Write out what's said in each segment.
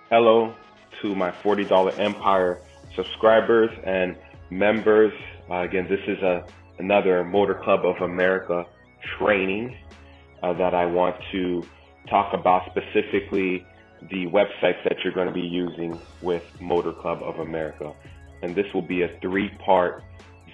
Hello to my $40 Empire subscribers and members. Again, this is another Motor Club of America training that I want to talk about, specifically the websites that you're going to be using with Motor Club of America. And this will be a 3-part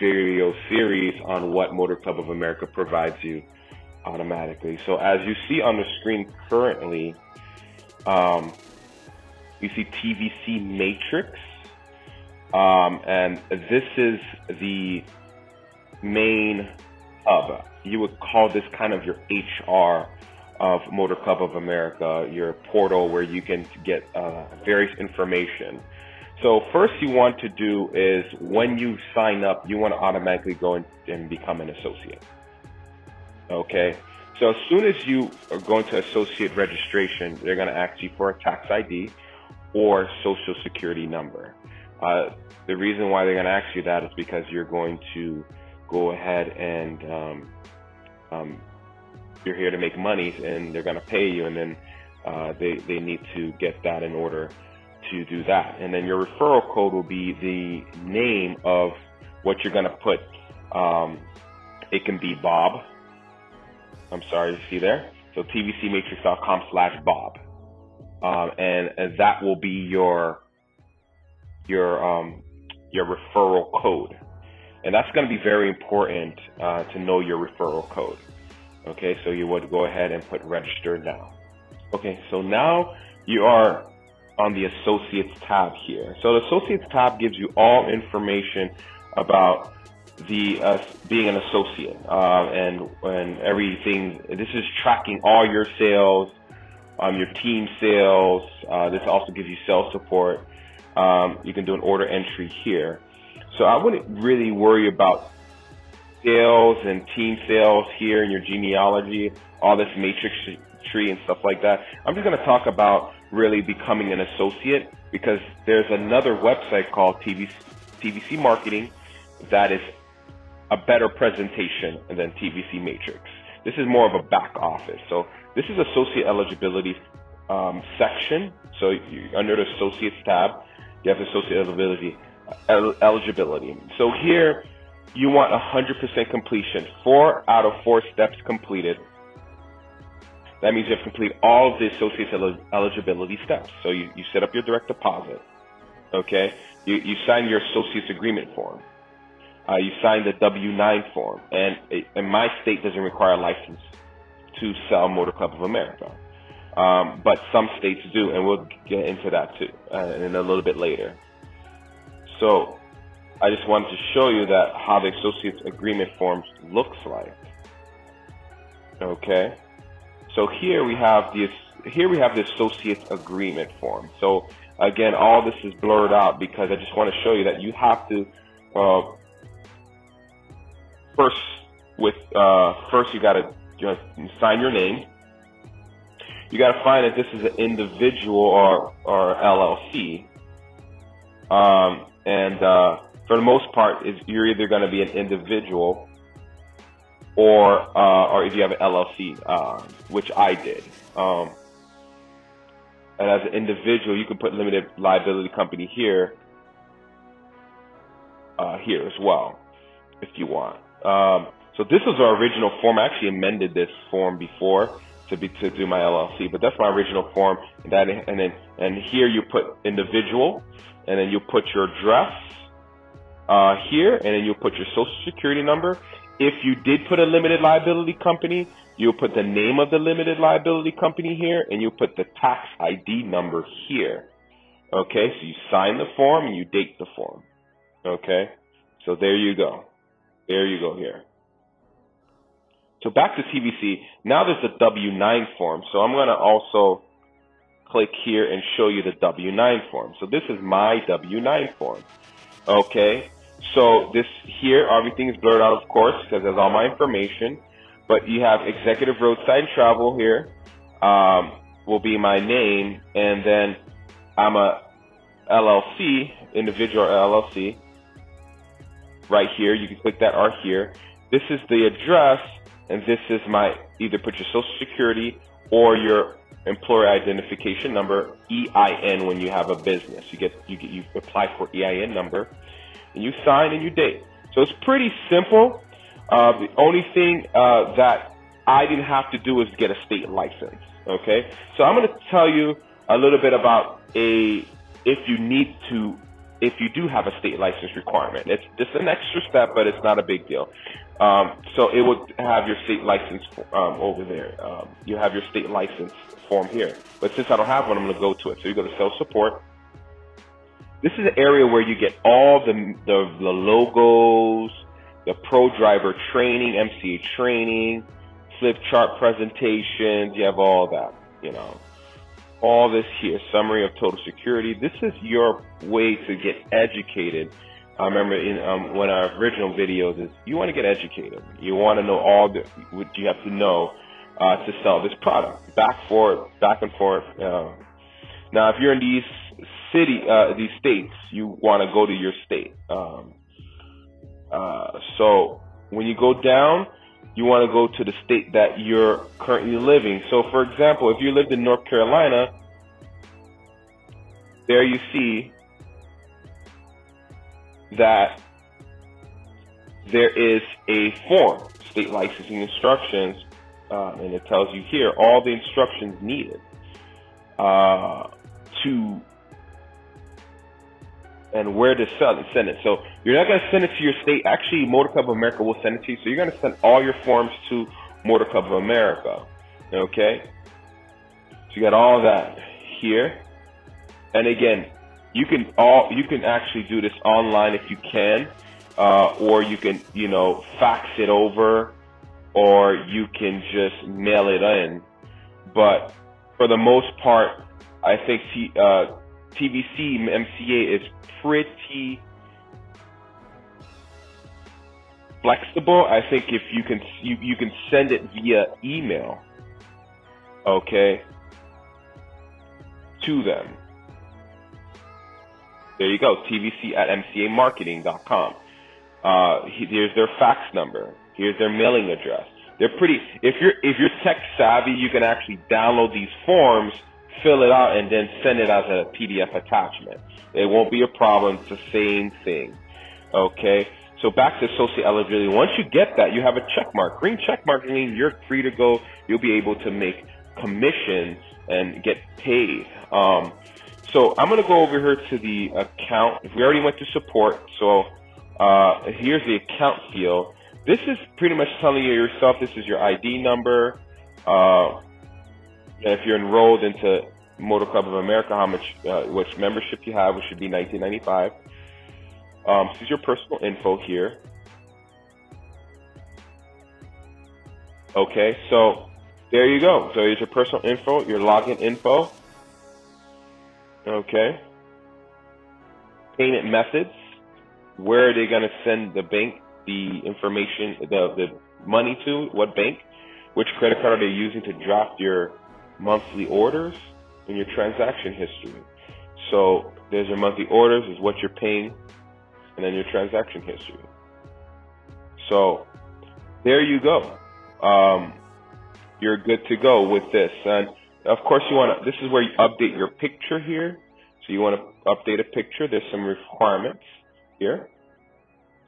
video series on what Motor Club of America provides you automatically. So as you see on the screen currently, you see TVC Matrix, and this is the main hub. You would call this kind of your HR of Motor Club of America, your portal where you can get various information. So first you want to do is, when you sign up, you want to automatically go and become an associate. Okay, so as soon as you are going to associate registration, they're going to ask you for a tax ID or social security number. The reason why they're going to ask you that is because you're going to go ahead and you're here to make money, and they're going to pay you, and then they need to get that in order to do that. And then your referral code will be the name of what you're going to put. It can be Bob. I'm sorry, you see there? So tvcmatrix.com/Bob. And that will be your referral code. And that's going to be very important to know your referral code. Okay, so you would go ahead and put register now. Okay, so now you are on the Associates tab here. So the Associates tab gives you all information about the being an associate and everything. This is tracking all your sales, your team sales. This also gives you sales support. You can do an order entry here. So I wouldn't really worry about sales and team sales here in your genealogy, all this matrix tree and stuff like that. I'm just going to talk about really becoming an associate, because there's another website called TVC Marketing that is a better presentation than TVC Matrix. This is more of a back office. So this is associate eligibility section. So under the associates tab, you have associate eligibility. So here you want 100% completion, 4 out of 4 steps completed. That means you have to complete all of the associates eligibility steps. So you set up your direct deposit. Okay, you sign your associates agreement form. You sign the W-9 form, and in my state doesn't require a license to sell Motor Club of America, but some states do, and we'll get into that too in a little bit later. So I just wanted to show you that how the associates agreement forms looks like. Okay, so here we have the associates agreement form. So again, all this is blurred out because I just want to show you that you have to first you got to sign your name. You got to find that this is an individual or LLC, and for the most part, you're either going to be an individual or if you have an LLC, which I did. And as an individual, you can put limited liability company here as well, if you want. So this was our original form. I actually amended this form before to do my LLC, but that's my original form. And here you put individual, and then you put your address here, and then you put your social security number. If you did put a limited liability company, you'll put the name of the limited liability company here, and you put the tax ID number here. Okay, so you sign the form and you date the form. Okay, so there you go. There you go here. So back to TVC. Now there's the W-9 form. So I'm going to also click here and show you the W-9 form. So this is my W-9 form. Okay. So this here, everything is blurred out, of course, because there's all my information. But you have executive roadside travel here. Will be my name. And then I'm a LLC, individual LLC. Right here, you can click that R here. This is the address, and this is my, either put your social security or your employer identification number, EIN, when you have a business. You apply for EIN number, and you sign and you date. So it's pretty simple. The only thing that I didn't have to do is get a state license. Okay, so I'm going to tell you a little bit about if you do have a state license requirement. It's just an extra step, but it's not a big deal. So it would have your state license over there. You have your state license form here. But since I don't have one, I'm going to go to it. So you go to sales support. This is an area where you get all the logos, the pro driver training, MCA training, flip chart presentations. You have all that, all this here, summary of total security. This is your way to get educated. I remember in one of our original videos is you want to get educated. You want to know what you have to know to sell this product. Back and forth. Now, if you're in these states, you want to go to your state. So when you go down, you want to go to the state that you're currently living. So, for example, if you lived in North Carolina, there you see that there is a form, state licensing instructions, and it tells you here all the instructions needed and where to send it. So you're not going to send it to your state. Actually, Motor Club of America will send it to you. So you're going to send all your forms to Motor Club of America. Okay? So you got all that here. And again, you can actually do this online if you can, or you can, fax it over, or you can just mail it in. But for the most part, I think TVC MCA is pretty flexible. I think if you can send it via email, okay, to them. There you go, tvc@mcamarketing.com. Here's their fax number. Here's their mailing address. They're pretty. If you're tech savvy, you can actually download these forms, fill it out, and then send it as a PDF attachment. It won't be a problem. It's the same thing. Okay. So back to associate eligibility. Once you get that, you have a check mark. Green check mark means you're free to go. You'll be able to make commission and get paid. So I'm going to go over here to the account. We already went to support. So here's the account field. This is pretty much telling you yourself. This is your ID number. If you're enrolled into Motor Club of America, how much, which membership you have, which should be $19.95. This is your personal info here. Okay, so there you go. So here's your personal info, your login info. Okay. Payment methods. Where are they going to send the bank the information, the money to? What bank? Which credit card are they using to draft your monthly orders and your transaction history? So there's your monthly orders, is what you're paying, and then your transaction history. So there you go. You're good to go with this. And of course, this is where you update your picture here. So you want to update a picture. There's some requirements here.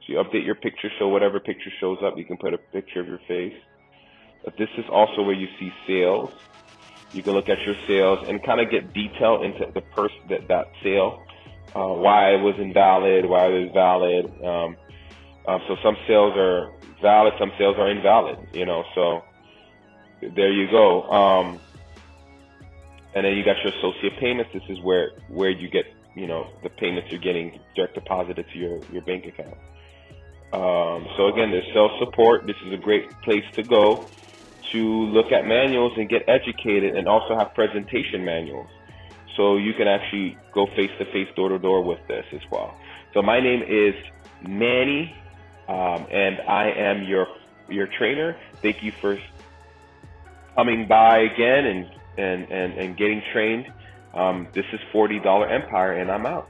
So you update your picture, so whatever picture shows up, you can put a picture of your face. But this is also where you see sales. You can look at your sales and kind of get detail into the person that sale, why it was invalid, why it was valid. So some sales are valid, some sales are invalid. So there you go. And then you got your associate payments. This is where you get, the payments you're getting direct deposited to your bank account. So again, there's sales support. This is a great place to go to look at manuals and get educated, and also have presentation manuals. So you can actually go face-to-face, door-to-door with this as well. So my name is Manny, and I am your trainer. Thank you for coming by again and getting trained. This is $40 Empire, and I'm out.